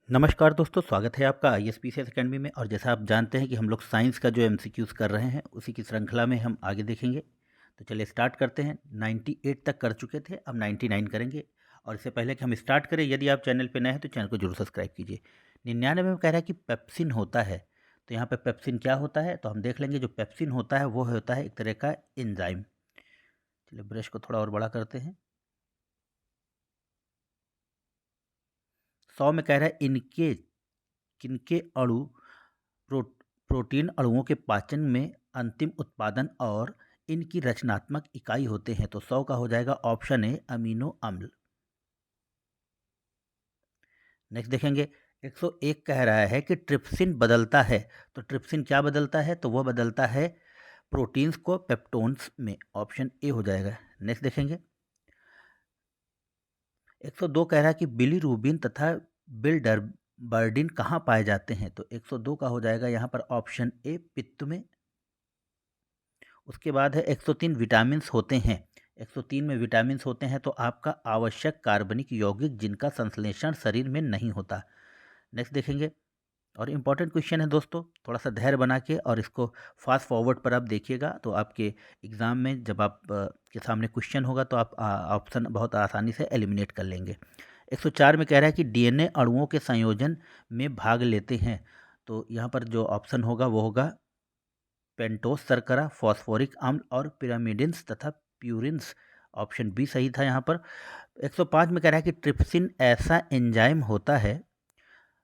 नमस्कार दोस्तों, स्वागत है आपका ISPCS अकेडमी में। और जैसा आप जानते हैं कि हम लोग साइंस का जो MCQs कर रहे हैं उसी की श्रृंखला में हम आगे देखेंगे। तो चलिए स्टार्ट करते हैं। 98 तक कर चुके थे, अब 99 करेंगे। और इससे पहले कि हम स्टार्ट करें, यदि आप चैनल पे नए हैं तो चैनल को जरूर सब्सक्राइब कीजिए। 99 में कह रहा है कि पेप्सिन होता है। तो यहाँ पे पेप्सिन क्या होता है तो हम देख लेंगे। जो पेप्सिन होता है वो होता है एक तरह का एंजाइम। चलिए ब्रश को थोड़ा और बड़ा करते हैं। 100 में कह रहा है इनके किनके अणु प्रो, प्रोटीन अणुओं के पाचन में अंतिम उत्पादन और इनकी रचनात्मक इकाई होते हैं। तो 100 का हो जाएगा ऑप्शन ए अमीनो अम्ल। नेक्स्ट देखेंगे। 101 कह रहा है कि ट्रिप्सिन बदलता है। तो ट्रिप्सिन क्या बदलता है तो वह बदलता है प्रोटीन्स को पेप्टोन्स में। ऑप्शन ए हो जाएगा। नेक्स्ट देखेंगे। 102 कह रहा है कि बिलीरुबिन तथा बिल्डरबर्डिन कहाँ पाए जाते हैं। तो 102 का हो जाएगा यहाँ पर ऑप्शन ए पित्त में। उसके बाद है 103 विटामिन्स होते हैं। 103 में विटामिन्स होते हैं तो आपका आवश्यक कार्बनिक यौगिक जिनका संश्लेषण शरीर में नहीं होता। नेक्स्ट देखेंगे। और इम्पॉर्टेंट क्वेश्चन है दोस्तों, थोड़ा सा धैर्य बना के और इसको फास्ट फॉरवर्ड पर आप देखिएगा तो आपके एग्ज़ाम में जब आप के सामने क्वेश्चन होगा तो आप ऑप्शन बहुत आसानी से एलिमिनेट कर लेंगे। 104 में कह रहा है कि DNA अणुओं के संयोजन में भाग लेते हैं। तो यहाँ पर जो ऑप्शन होगा वो होगा पेंटोस शर्करा, फॉस्फोरिक अम्ल और पिरामिडिन्स तथा प्यूरिन्स। ऑप्शन बी सही था यहाँ पर। 105 में कह रहा है कि ट्रिप्सिन ऐसा एंजाइम होता है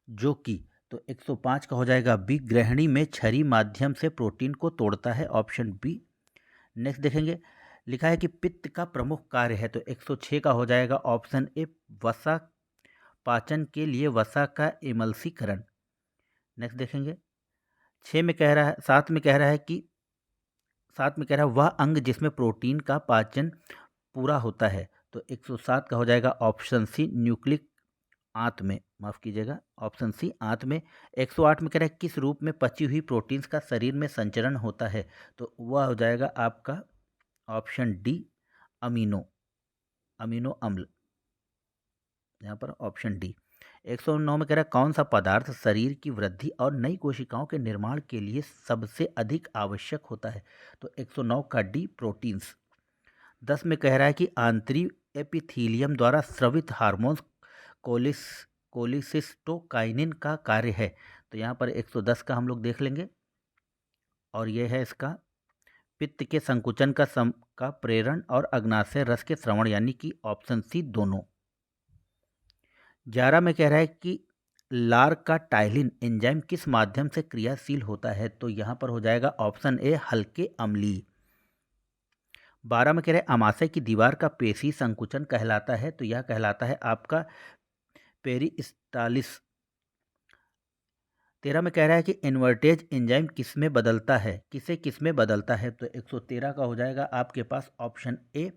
जो कि, तो 105 का हो जाएगा बी, ग्रहणी में छरी माध्यम से प्रोटीन को तोड़ता है। Option B. नेक्स्ट देखेंगे। लिखा है कि पित्त का प्रमुख कार्य है। तो 106 का हो जाएगा ऑप्शन ए, वसा पाचन के लिए वसा का एमल्सीकरण। नेक्स्ट देखेंगे। 7 में कह रहा है कि 7 में कह रहा है वह अंग जिसमें प्रोटीन का पाचन पूरा होता है। तो 107 का हो जाएगा ऑप्शन सी, न्यूक्लिक आंत में। माफ़ कीजिएगा, ऑप्शन सी आंत में। 108 में कह रहा है किस रूप में पची हुई प्रोटीन्स का शरीर में संचरण होता है। तो वह हो जाएगा आपका ऑप्शन डी, अमीनो अमीनो अम्ल। यहाँ पर ऑप्शन डी। 109 में कह रहा है कौन सा पदार्थ शरीर की वृद्धि और नई कोशिकाओं के निर्माण के लिए सबसे अधिक आवश्यक होता है। तो 109 का डी, प्रोटीन्स। 10 में कह रहा है कि आंतरिक एपिथीलियम द्वारा स्रवित हार्मोन्स कोलिस कोलिसिस्टोकाइनिन का कार्य है। तो यहाँ पर 110 का हम लोग देख लेंगे। और यह है इसका पित्त के संकुचन का प्रेरण और अग्नाशय रस के श्रवण, यानी कि ऑप्शन सी दोनों। 11 में कह रहा है कि लार का टाइलिन एंजाइम किस माध्यम से क्रियाशील होता है। तो यहाँ पर हो जाएगा ऑप्शन ए, हल्के अम्लीय। 12 में कह रहे हैं आमाशय की दीवार का पेशी संकुचन कहलाता है। तो यह कहलाता है आपका पेरिस्टालिस। 13 में कह रहा है कि इन्वर्टेज एंजाइम किस में बदलता है, किस में बदलता है। तो 113 का हो जाएगा आपके पास ऑप्शन ए,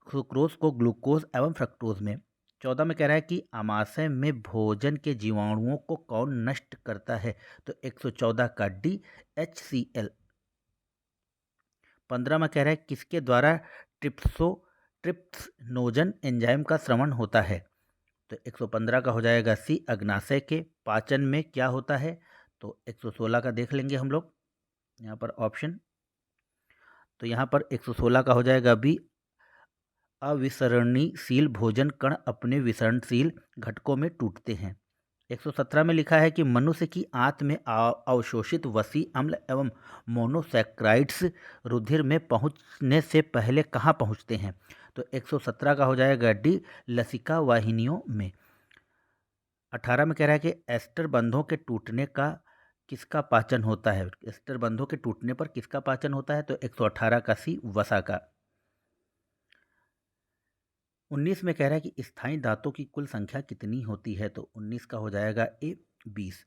सुक्रोज को ग्लूकोज एवं फ्रक्टोज में। 14 में कह रहा है कि आमाशय में भोजन के जीवाणुओं को कौन नष्ट करता है। तो 114 का डी, HCl। 15 में कह रहा है किसके द्वारा ट्रिप्सनोजन एंजाइम का श्रवण होता है। तो 115 का हो जाएगा सी, अग्नाशय के पाचन में क्या होता है। तो 116 का देख लेंगे हम लोग यहाँ पर ऑप्शन। तो यहाँ पर 116 का हो जाएगा बी, अविसरणशील भोजन कण अपने विसरणशील घटकों में टूटते हैं। 117 में लिखा है कि मनुष्य की आंत में अवशोषित वसी अम्ल एवं मोनोसैक्राइड्स रुधिर में पहुंचने से पहले कहाँ पहुंचते हैं। तो 117 का हो जाएगा डी, लसिका वाहिनियों में। 18 में कह रहा है कि एस्टर बंधों के टूटने का किसका पाचन होता है। एस्टर बंधों के टूटने पर किसका पाचन होता है। तो 118 का सी, वसा का। 19 में कह रहा है कि स्थायी दांतों की कुल संख्या कितनी होती है। तो 19 का हो जाएगा ए, 20।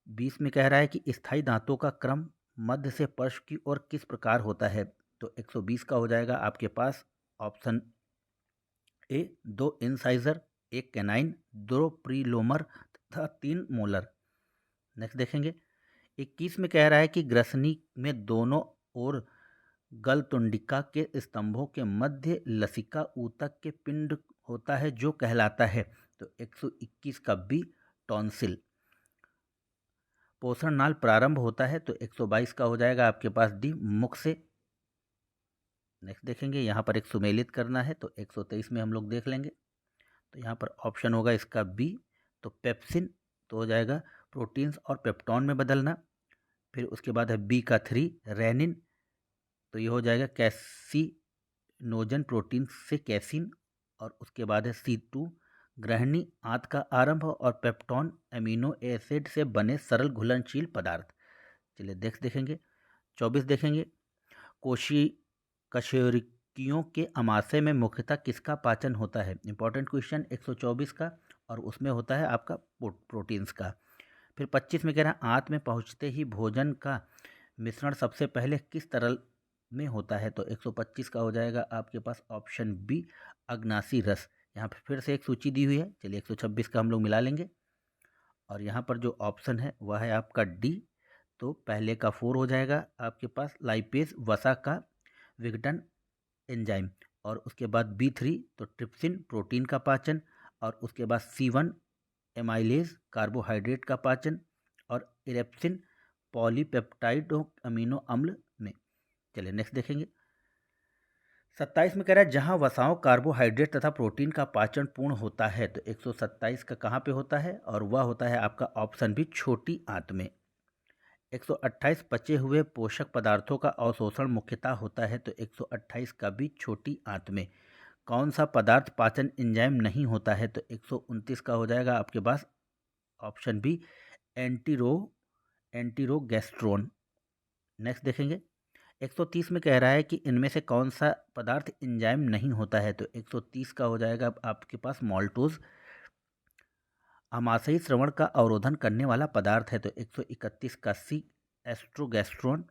20 में कह रहा है कि स्थायी दांतों का क्रम मध्य से पार्श्व की ओर किस प्रकार होता है। तो 120 का हो जाएगा आपके पास ऑप्शन ए, 2 इंसाइजर, 1 कैनाइन, 2 प्रीलोमर तथा 3 मोलर। नेक्स्ट देखेंगे। 21 में कह रहा है कि ग्रसनी में दोनों ओर गलतुंडिका के स्तंभों के मध्य लसिका ऊतक के पिंड होता है जो कहलाता है। तो 121 का बी, टॉन्सिल। पोषण नाल प्रारंभ होता है तो 122 का हो जाएगा आपके पास डी, मुख से। नेक्स्ट देखेंगे, यहाँ पर एक सुमेलित करना है तो 123 में हम लोग देख लेंगे। तो यहाँ पर ऑप्शन होगा इसका बी, तो पेप्सिन तो हो जाएगा प्रोटीन्स और पेप्टॉन में बदलना। फिर उसके बाद है बी का 3 रेनिन, तो ये हो जाएगा कैसिनोजन प्रोटीन से कैसिन। और उसके बाद है C2 ग्रहणी आंत का आरंभ और पेप्टॉन एमिनो एसिड से बने सरल घुलनशील पदार्थ। चलिए देखेंगे 24 देखेंगे, कशेरुकियों के आमाशय में मुख्यतः किसका पाचन होता है। इंपॉर्टेंट क्वेश्चन 124 का, और उसमें होता है आपका प्रोटीन्स का। फिर 25 में कह रहा है आंत में पहुंचते ही भोजन का मिश्रण सबसे पहले किस तरल में होता है। तो 125 का हो जाएगा आपके पास ऑप्शन बी, अग्नासी रस। यहाँ पर फिर से एक सूची दी हुई है, चलिए 126 का हम लोग मिला लेंगे। और यहाँ पर जो ऑप्शन है वह है आपका डी, तो पहले का 4 हो जाएगा आपके पास लाइपेज वसा का विघटन एंजाइम। और उसके बाद B3 तो ट्रिप्सिन प्रोटीन का पाचन। और उसके बाद C1 एमाइलेज कार्बोहाइड्रेट का पाचन। और इरेप्सिन पॉलीपेप्टाइड अमीनो अम्ल में। चलिए नेक्स्ट देखेंगे, 27 में कह रहा है जहां वसाओं कार्बोहाइड्रेट तथा प्रोटीन का पाचन पूर्ण होता है। तो 127 का कहाँ पे होता है, और वह होता है आपका ऑप्शन भी छोटी आंत में। 128 पचे हुए पोषक पदार्थों का अवशोषण मुख्यतः होता है। तो 128 का भी छोटी आंत में। कौन सा पदार्थ पाचन एंजाइम नहीं होता है। तो 129 का हो जाएगा आपके पास ऑप्शन बी, एंटीरोगेस्ट्रोन। नेक्स्ट देखेंगे, 130 में कह रहा है कि इनमें से कौन सा पदार्थ एंजाइम नहीं होता है। तो 130 का हो जाएगा आपके पास माल्टोज, आमाशयी श्रवण का अवरोधन करने वाला पदार्थ है। तो 131 का सी, एस्ट्रोगेस्ट्रोन।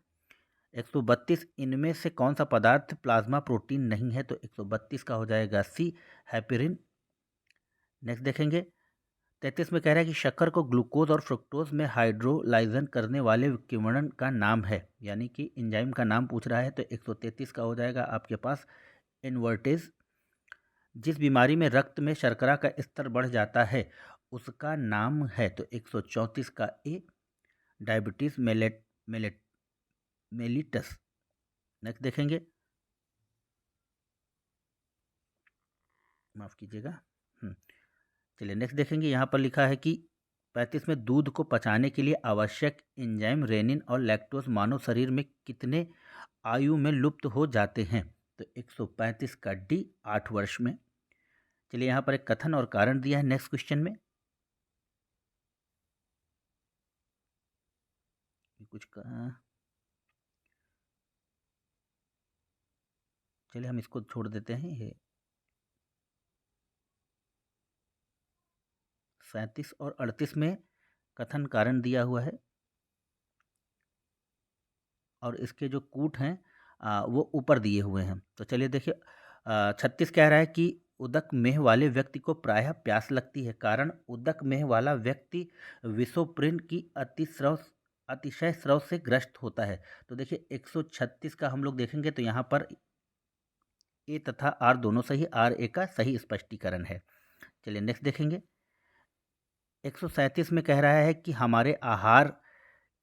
132 इनमें से कौन सा पदार्थ प्लाज्मा प्रोटीन नहीं है। तो 132 का हो जाएगा सी, हैपेरिन। नेक्स्ट देखेंगे, 33 में कह रहा है कि शक्कर को ग्लूकोज और फ्रुक्टोज में हाइड्रोलाइजन करने वाले विकिरण का नाम है, यानी कि एंजाइम का नाम पूछ रहा है। तो 133 का हो जाएगा आपके पास इन्वर्टेज। जिस बीमारी में रक्त में शर्करा का स्तर बढ़ जाता है उसका नाम है। तो 134 का ए, डायबिटीज मेलिटस। नेक्स्ट देखेंगे, माफ कीजिएगा, चलिए नेक्स्ट देखेंगे, यहाँ पर लिखा है कि 35 में दूध को पचाने के लिए आवश्यक एंजाइम रेनिन और लैक्टोज मानव शरीर में कितने आयु में लुप्त हो जाते हैं। तो 135 का डी, 8 वर्ष में। चलिए यहाँ पर एक कथन और कारण दिया है नेक्स्ट क्वेश्चन में। चलिए हम इसको छोड़ देते हैं, ये 37 और 38 में कथन कारण दिया हुआ है, और इसके जो कूट हैं वो ऊपर दिए हुए हैं। तो चलिए देखिए, 36 कह रहा है कि उदक मेह वाले व्यक्ति को प्रायः प्यास लगती है, कारण उदक मेह वाला व्यक्ति विषोप्रिन की अतिशय स्राव से ग्रस्त होता है। तो देखिए 136 का हम लोग देखेंगे तो यहाँ पर ए तथा आर दोनों सही, आर ए का सही स्पष्टीकरण है। चलिए नेक्स्ट देखेंगे, 137 में कह रहा है कि हमारे आहार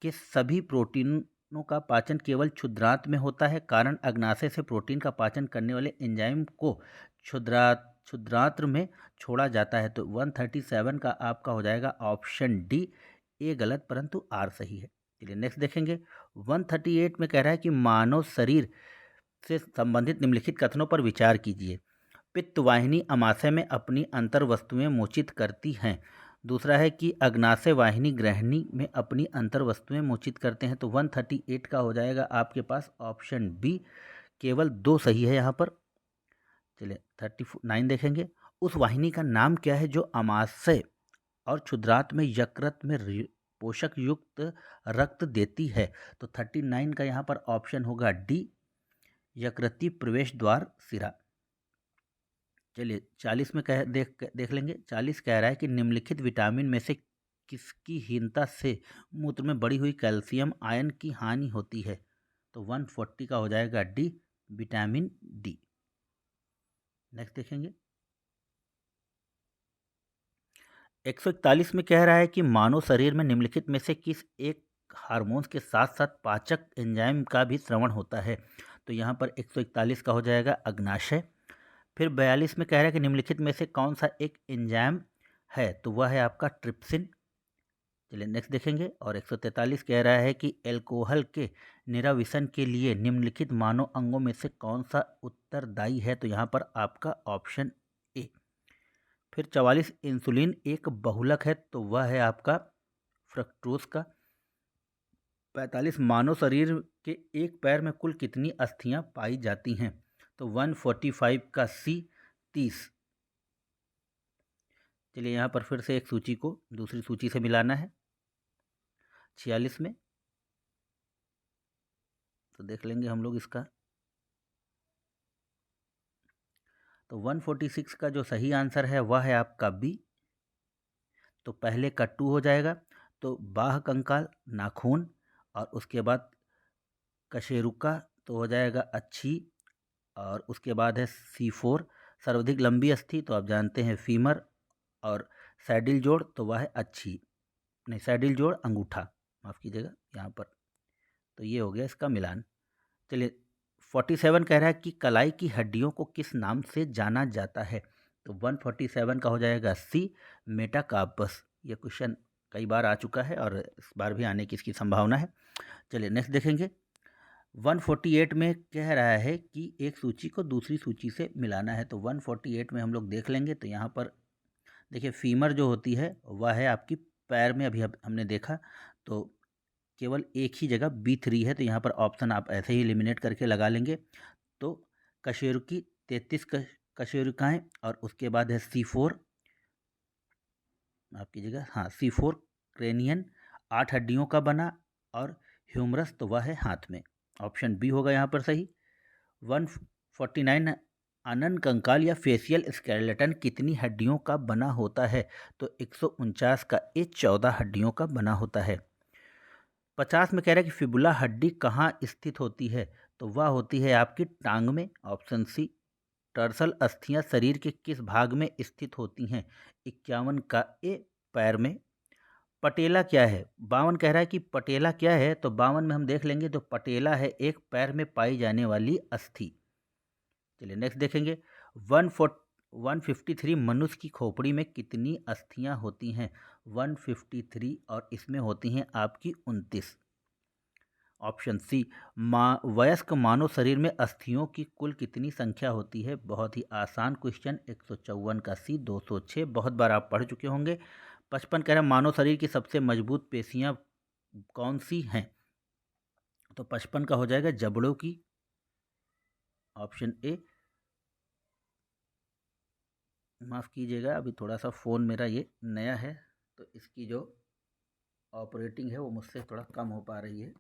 के सभी प्रोटीनों का पाचन केवल क्षुद्रांत में होता है, कारण अग्नाशय से प्रोटीन का पाचन करने वाले एंजाइम को क्षुद्रांत्र में छोड़ा जाता है। तो 137 का आपका हो जाएगा ऑप्शन डी, ए गलत परंतु आर सही है। चलिए नेक्स्ट देखेंगे, 138 में कह रहा है कि मानव शरीर से संबंधित निम्नलिखित कथनों पर विचार कीजिए। पित्तवाहिनी अमाशय में अपनी अंतर वस्तुएं मोचित करती हैं। दूसरा है कि अग्नाशय वाहिनी ग्रहणी में अपनी अंतर वस्तुएं मोचित करते हैं। तो 138 का हो जाएगा आपके पास ऑप्शन बी, केवल 2 सही है यहाँ पर। चलिए 39 देखेंगे, उस वाहिनी का नाम क्या है जो अमाशय और क्षुद्रांत में यकृत में पोषक युक्त रक्त देती है। तो 39 का यहाँ पर ऑप्शन होगा डी, यकृतीय प्रवेश द्वार सिरा। चलिए 40 में देख लेंगे, 40 कह रहा है कि निम्नलिखित विटामिन में से किसकी हीनता से मूत्र में बढ़ी हुई कैल्शियम आयन की हानि होती है। तो 140 का हो जाएगा डी, विटामिन डी। नेक्स्ट देखेंगे, 141 में कह रहा है कि मानव शरीर में निम्नलिखित में से किस एक हार्मोन्स के साथ साथ पाचक एंजाइम का भी श्रवण होता है। तो यहाँ पर 141 का हो जाएगा अग्नाशय। फिर 42 में कह रहा है कि निम्नलिखित में से कौन सा एक एंजाइम है, तो वह है आपका ट्रिप्सिन। चलिए नेक्स्ट देखेंगे। और 143 कह रहा है कि एल्कोहल के निराविशन के लिए निम्नलिखित मानव अंगों में से कौन सा उत्तरदायी है, तो यहाँ पर आपका ऑप्शन ए। फिर 44 इंसुलिन एक बहुलक है, तो वह है आपका फ्रक्टोज का। 45 मानव शरीर के एक पैर में कुल कितनी अस्थियां पाई जाती हैं, तो 145 का सी 30। चलिए यहाँ पर फिर से एक सूची को दूसरी सूची से मिलाना है। 46 में तो देख लेंगे हम लोग इसका। तो 146 का जो सही आंसर है वह है आपका बी। तो पहले का 2 हो जाएगा, तो बाह्य कंकाल नाखून, और उसके बाद कशेरुका तो हो जाएगा अच्छी, और उसके बाद है C4 सर्वाधिक लंबी अस्थि, तो आप जानते हैं फीमर, और सैडिल जोड़ तो वह है अच्छी, नहीं सैडिल जोड़ अंगूठा, माफ़ कीजिएगा यहाँ पर। तो ये हो गया इसका मिलान। चलिए 47 कह रहा है कि कलाई की हड्डियों को किस नाम से जाना जाता है, तो 147 का हो जाएगा सी मेटाकार्पस। ये क्वेश्चन कई बार आ चुका है और इस बार भी आने की इसकी संभावना है। चलिए नेक्स्ट देखेंगे। 148 में कह रहा है कि एक सूची को दूसरी सूची से मिलाना है, तो 148 में हम लोग देख लेंगे। तो यहाँ पर देखिए फीमर जो होती है वह है आपकी पैर में, अभी हमने देखा तो केवल एक ही जगह B3 है, तो यहाँ पर ऑप्शन आप ऐसे ही एलिमिनेट करके लगा लेंगे। तो कशेरुकी 33 कशेरुकाएँ, और उसके बाद है C4, माफ कीजिएगा हाँ C4 क्रेनियन 8 हड्डियों का बना, और ह्यूमरस तो वह है हाथ में। ऑप्शन बी होगा यहाँ पर सही। 149 आनन कंकाल या फेशियल स्केलेटन कितनी हड्डियों का बना होता है, तो 149 का ए 14 हड्डियों का बना होता है। 50 में कह रहा है कि फिबुला हड्डी कहाँ स्थित होती है, तो वह होती है आपकी टांग में, ऑप्शन सी। टर्सल अस्थियां शरीर के किस भाग में स्थित होती हैं, 51 का ए पैर में। पटेला क्या है, 52 कह रहा है कि पटेला क्या है, तो 52 में हम देख लेंगे तो पटेला है एक पैर में पाई जाने वाली अस्थि। चलिए नेक्स्ट देखेंगे। 153 मनुष्य की खोपड़ी में कितनी अस्थियां होती हैं, 153, और इसमें होती हैं आपकी 29। Option C. वयस्क मानव शरीर में अस्थियों की कुल कितनी संख्या होती है, बहुत ही आसान क्वेश्चन। 154 का सी 206, बहुत बार आप पढ़ चुके होंगे। 55 कह रहा है मानव शरीर की सबसे मजबूत पेशियां कौन सी हैं, तो 55 का हो जाएगा जबड़ों की, ऑप्शन ए। माफ़ कीजिएगा अभी थोड़ा सा फ़ोन मेरा ये नया है, तो इसकी जो ऑपरेटिंग है वो मुझसे थोड़ा कम हो पा रही है,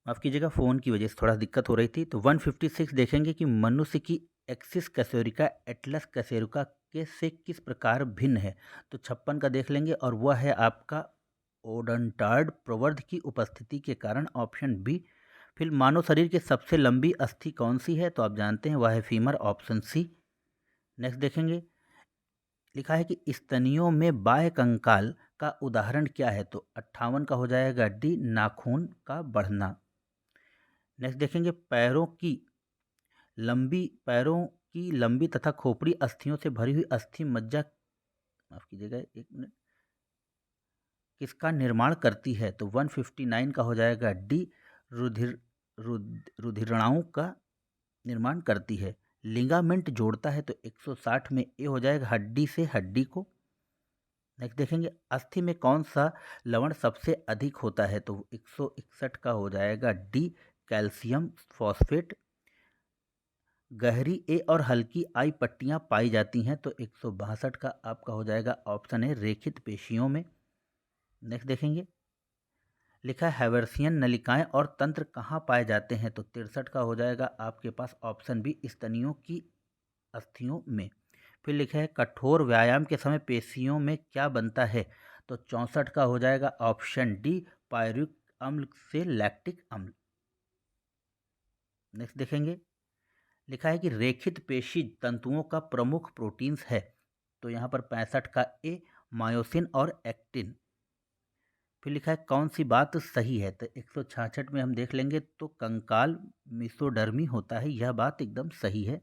माफ़ कीजिएगा फ़ोन की वजह से थोड़ा दिक्कत हो रही थी। तो 156 देखेंगे कि मनुष्य की एक्सिस कशेरुका एटलस कशेरुका के से किस प्रकार भिन्न है, तो 56 का देख लेंगे, और वह है आपका ओडोंटॉइड प्रवर्ध की उपस्थिति के कारण, ऑप्शन बी। फिर मानव शरीर की सबसे लंबी अस्थि कौन सी है, तो आप जानते हैं वह है फीमर, ऑप्शन सी। नेक्स्ट देखेंगे। लिखा है कि स्तनियों में बाह्य कंकाल का उदाहरण क्या है, तो 58 का हो जाएगा डी नाखून का बढ़ना। नेक्स्ट देखेंगे। पैरों की लंबी तथा खोपड़ी अस्थियों से भरी हुई अस्थि मज्जा, माफ कीजिएगा एक मिनट, किसका निर्माण करती है, तो 159 का हो जाएगा डी रुधिरणाओं का निर्माण करती है। लिगामेंट जोड़ता है, तो 160 में ए हो जाएगा हड्डी से हड्डी को। नेक्स्ट देखेंगे। अस्थि में कौन सा लवण सबसे अधिक होता है, तो 161 का हो जाएगा डी कैल्शियम फॉस्फेट। गहरी ए और हल्की आई पट्टियाँ पाई जाती हैं, तो 162 का आपका हो जाएगा ऑप्शन है रेखित पेशियों में। नेक्स्ट देखेंगे। लिखा है हैवर्सियन नलिकाएं और तंत्र कहाँ पाए जाते हैं, तो 63 का हो जाएगा आपके पास ऑप्शन बी स्तनियों की अस्थियों में। फिर लिखा है कठोर व्यायाम के समय पेशियों में क्या बनता है, तो 64 का हो जाएगा ऑप्शन डी पायरुविक अम्ल से लैक्टिक अम्ल। नेक्स्ट देखेंगे। लिखा है कि रेखित पेशी तंतुओं का प्रमुख प्रोटीन्स है, तो यहाँ पर 65 का ए मायोसिन और एक्टिन। फिर लिखा है कौन सी बात सही है, तो 166 में हम देख लेंगे तो कंकाल मिसोडर्मी होता है, यह बात एकदम सही है।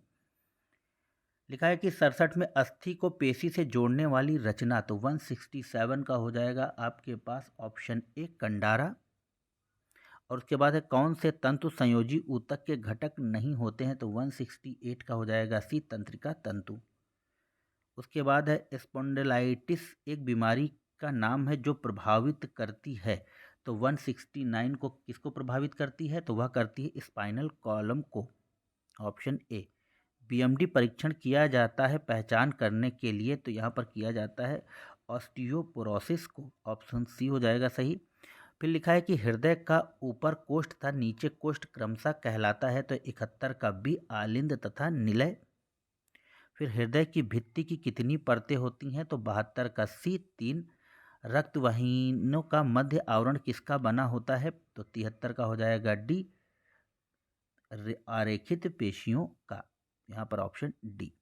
लिखा है कि 67 में अस्थि को पेशी से जोड़ने वाली रचना, तो 167 का हो जाएगा आपके पास ऑप्शन ए कंडारा। और उसके बाद है कौन से तंतु संयोजी ऊतक के घटक नहीं होते हैं, तो 168 का हो जाएगा सी तंत्रिका तंतु। उसके बाद है स्पॉन्डिलाइटिस एक बीमारी का नाम है जो प्रभावित करती है, तो 169 को किसको प्रभावित करती है, तो वह करती है स्पाइनल कॉलम को, ऑप्शन ए। बीएमडी परीक्षण किया जाता है पहचान करने के लिए, तो यहाँ पर किया जाता है ऑस्टियोपोरोसिस को, ऑप्शन सी हो जाएगा सही। फिर लिखा है कि हृदय का ऊपर कोष्ठ तथा नीचे कोष्ठ क्रमशः कहलाता है, तो 71 का बी आलिंद तथा निलय। फिर हृदय की भित्ति की कितनी परतें होती हैं, तो 72 का सी 3। रक्तवाहिनियों का मध्य आवरण किसका बना होता है, तो 73 का हो जाएगा डी आरेखित पेशियों का, यहाँ पर ऑप्शन डी।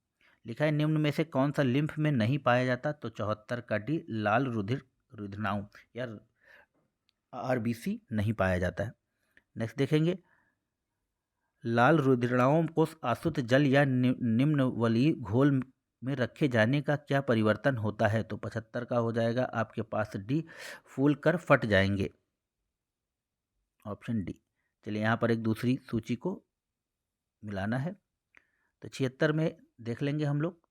लिखा है निम्न में से कौन सा लिम्फ में नहीं पाया जाता, तो 74 का डी लाल रुधिर रुधिरनाऊ या आरबीसी नहीं पाया जाता है। नेक्स्ट देखेंगे लाल रुधिरनाओं को आसुत जल या निम्नवलीय घोल में रखे जाने का क्या परिवर्तन होता है, तो 75 का हो जाएगा आपके पास डी फूल कर फट जाएंगे, ऑप्शन डी। चलिए यहाँ पर एक दूसरी सूची को मिलाना है, तो 76 में देख लेंगे हम लोग।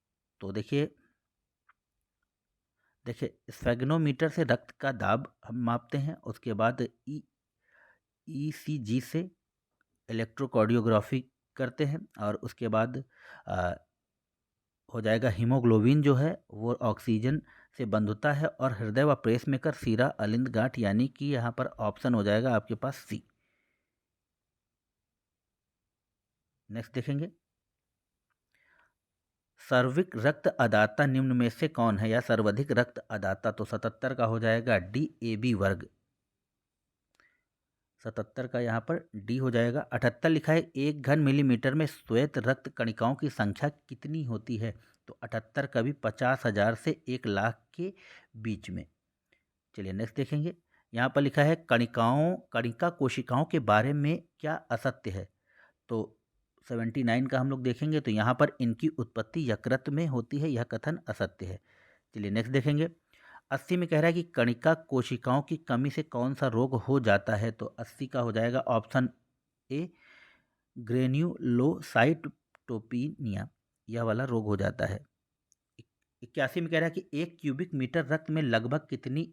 तो देखिए स्फेग्नोमीटर से रक्त का दाब हम मापते हैं, उसके बाद ईसीजी से इलेक्ट्रोकार्डियोग्राफी करते हैं, और उसके बाद हो जाएगा हीमोग्लोबिन जो है वो ऑक्सीजन से बंध होता है, और हृदय व पेसमेकर सीरा अलिंद गांठ, यानी कि यहाँ पर ऑप्शन हो जाएगा आपके पास सी। नेक्स्ट देखेंगे सर्विक रक्त अदाता निम्न में से कौन है, या सर्वाधिक रक्त अदाता, तो 77 का हो जाएगा डी ए बी वर्ग, 77 का यहाँ पर डी हो जाएगा। 78 लिखा है 1 घन मिलीमीटर में श्वेत रक्त कणिकाओं की संख्या कितनी होती है, तो 78 का भी 50,000 से 1,00,000 के बीच में। चलिए नेक्स्ट देखेंगे, यहाँ पर लिखा है कणिका कोशिकाओं के बारे में क्या असत्य है, तो 79 का हम लोग देखेंगे, तो यहाँ पर इनकी उत्पत्ति यकृत में होती है, यह कथन असत्य है। चलिए नेक्स्ट देखेंगे 80 में कह रहा है कि कणिका कोशिकाओं की कमी से कौन सा रोग हो जाता है, तो 80 का हो जाएगा ऑप्शन ए ग्रेन्युलोसाइटोपेनिया, यह वाला रोग हो जाता है। 81 में कह रहा है कि 1 क्यूबिक मीटर रक्त में लगभग कितनी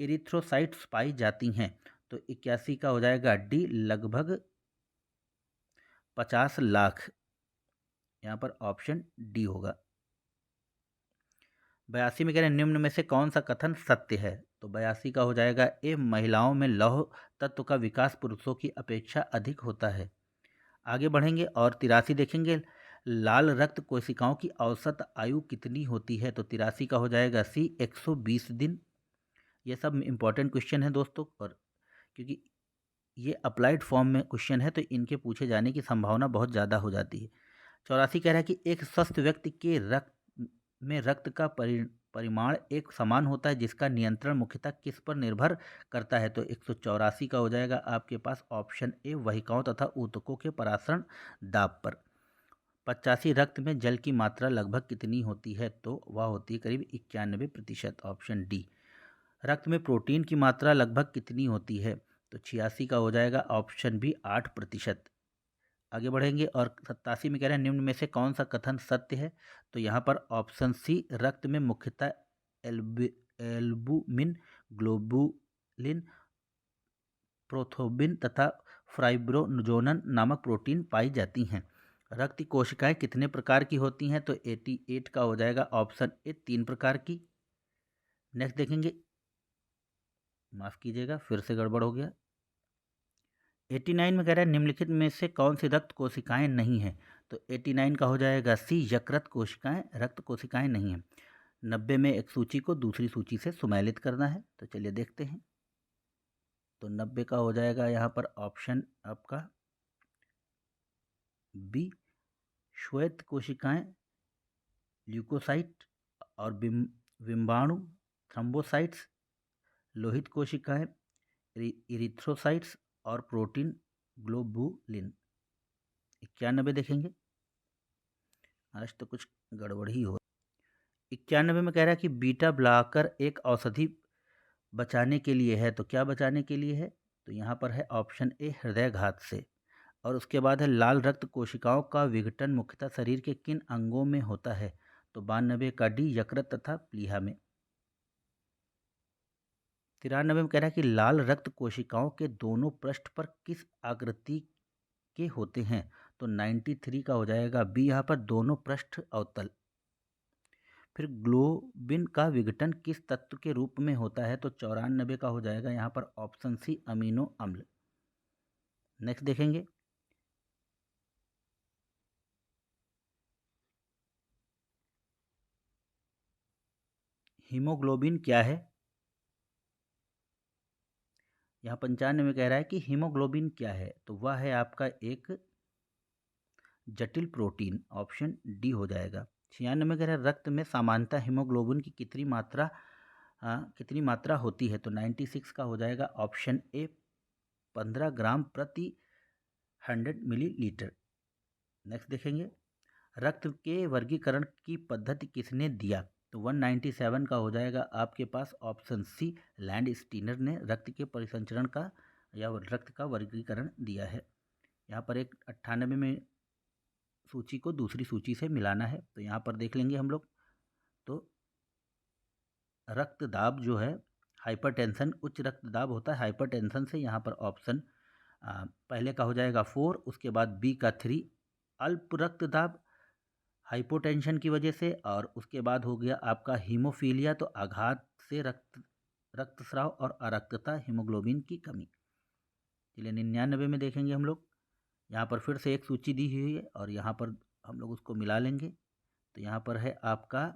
एरिथ्रोसाइट्स पाई जाती हैं, तो 81 का हो जाएगा डी लगभग 50 लाख, यहाँ पर ऑप्शन डी होगा। 82 में कह रहे हैं निम्न में से कौन सा कथन सत्य है, तो 82 का हो जाएगा ए महिलाओं में लौह तत्व का विकास पुरुषों की अपेक्षा अधिक होता है। आगे बढ़ेंगे और 83 देखेंगे लाल रक्त कोशिकाओं की औसत आयु कितनी होती है, तो 83 का हो जाएगा सी 120 दिन। ये सब इंपॉर्टेंट क्वेश्चन है दोस्तों, और क्योंकि ये अप्लाइड फॉर्म में क्वेश्चन है तो इनके पूछे जाने की संभावना बहुत ज़्यादा हो जाती है। 84 कह रहा है कि एक स्वस्थ व्यक्ति के रक्त का परिमाण एक समान होता है जिसका नियंत्रण मुख्यतः किस पर निर्भर करता है, तो 184 का हो जाएगा आपके पास ऑप्शन ए वहिकाओं तथा ऊतकों के परासरण दाब पर। 85 रक्त में जल की मात्रा लगभग कितनी होती है, तो वह होती है करीब 91%, ऑप्शन डी। रक्त में प्रोटीन की मात्रा लगभग कितनी होती है, तो 86 का हो जाएगा ऑप्शन बी 8%। आगे बढ़ेंगे और 87 में कह रहे हैं निम्न में से कौन सा कथन सत्य है, तो यहाँ पर ऑप्शन सी रक्त में मुख्यतः एल्बुमिन, ग्लोबुलिन, प्रोथ्रोम्बिन तथा फाइब्रिनोजन नामक प्रोटीन पाई जाती हैं। रक्त कोशिकाएं कितने प्रकार की होती हैं, तो 88 का हो जाएगा ऑप्शन ए 3 प्रकार की। नेक्स्ट देखेंगे, माफ़ कीजिएगा फिर से गड़बड़ हो गया। 89 में कह रहा है निम्नलिखित में से कौन सी रक्त कोशिकाएं नहीं हैं, तो 89 का हो जाएगा सी यकृत कोशिकाएं रक्त कोशिकाएं नहीं हैं। 90 में एक सूची को दूसरी सूची से सुमेलित करना है, तो चलिए देखते हैं। तो 90 का हो जाएगा यहाँ पर ऑप्शन आपका बी श्वेत कोशिकाएं ल्यूकोसाइट और बिंबाणु थ्रोम्बोसाइट्स, लोहित कोशिकाएं इरिथ्रोसाइट्स और प्रोटीन ग्लोबुलिन। 91 देखेंगे, आज तो कुछ गड़बड़ ही हो। 91 में कह रहा है कि बीटा ब्लॉकर एक औषधि बचाने के लिए है, तो क्या बचाने के लिए है? तो यहाँ पर है ऑप्शन ए हृदयघात से। और उसके बाद है लाल रक्त कोशिकाओं का विघटन मुख्यतः शरीर के किन अंगों में होता है? तो 92 का डी यकृत तथा प्लीहा में। 93 में कह रहा है कि लाल रक्त कोशिकाओं के दोनों पृष्ठ पर किस आकृति के होते हैं? तो 93 का हो जाएगा बी, यहाँ पर दोनों पृष्ठ अवतल। फिर ग्लोबिन का विघटन किस तत्व के रूप में होता है? तो 94 का हो जाएगा यहाँ पर ऑप्शन सी अमीनो अम्ल। नेक्स्ट देखेंगे, हीमोग्लोबिन क्या है? यहाँ 95 में कह रहा है कि हीमोग्लोबिन क्या है? तो वह है आपका एक जटिल प्रोटीन, ऑप्शन डी हो जाएगा। 96 में कह रहा है रक्त में सामान्यतः हीमोग्लोबिन की कितनी मात्रा होती है? तो 96 का हो जाएगा ऑप्शन ए 15 ग्राम प्रति 100 मिलीलीटर। नेक्स्ट देखेंगे, रक्त के वर्गीकरण की पद्धति किसने दिया? तो 197 का हो जाएगा आपके पास ऑप्शन सी लैंड स्टीनर ने रक्त के परिसंचरण का या रक्त का वर्गीकरण दिया है। यहाँ पर एक 98 में सूची को दूसरी सूची से मिलाना है, तो यहाँ पर देख लेंगे हम लोग। तो रक्तदाब जो है हाइपरटेंशन, उच्च रक्तदाब होता है हाइपरटेंशन से, यहाँ पर ऑप्शन पहले का हो जाएगा 4, उसके बाद बी का 3 अल्प रक्तदाब हाइपोटेंशन की वजह से, और उसके बाद हो गया आपका हीमोफीलिया, तो आघात से रक्तस्राव और अरक्तता हीमोग्लोबिन की कमी। चलिए 99 में देखेंगे हम लोग। यहाँ पर फिर से एक सूची दी हुई है और यहाँ पर हम लोग उसको मिला लेंगे। तो यहाँ पर है आपका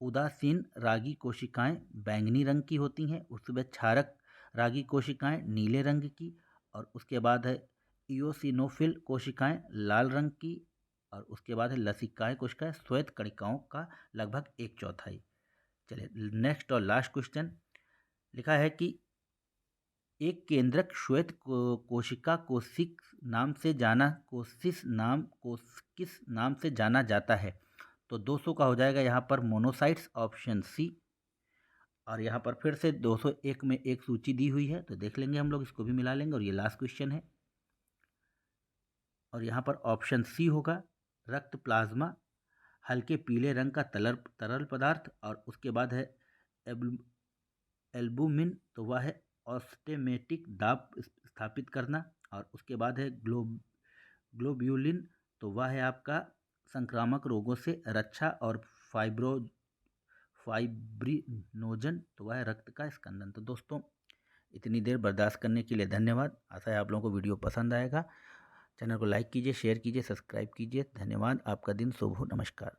उदासीन रागी कोशिकाएं बैंगनी रंग की होती हैं, उसके बाद क्षारक रागी कोशिकाएं नीले रंग की, और उसके बाद है इओसिनोफिल कोशिकाएं लाल रंग की, और उसके बाद है लसिकाएं कोशिकाएं श्वेत कणिकाओं का लगभग 1/4। चलिए नेक्स्ट और लास्ट क्वेश्चन लिखा है कि एक केंद्रक श्वेत कोशिका को किस नाम से जाना जाता है? तो 200 का हो जाएगा यहाँ पर मोनोसाइट्स, ऑप्शन सी। और यहाँ पर फिर से 201 में एक सूची दी हुई है, तो देख लेंगे हम लोग, इसको भी मिला लेंगे। और ये लास्ट क्वेश्चन है, और यहाँ पर ऑप्शन सी होगा रक्त प्लाज्मा, हल्के पीले रंग का तरल पदार्थ, और उसके बाद है एल्बुमिन, तो वह है ऑस्टेमेटिक दाब स्थापित करना, और उसके बाद है ग्लोब्यूलिन, तो वह है आपका संक्रामक रोगों से रक्षा, और फाइब्रिनोजन, तो वह है रक्त का स्कंदन। तो दोस्तों इतनी देर बर्दाश्त करने के लिए धन्यवाद। आशा है आप लोगों को वीडियो पसंद आएगा। चैनल को लाइक कीजिए, शेयर कीजिए, सब्सक्राइब कीजिए। धन्यवाद। आपका दिन शुभ हो। नमस्कार।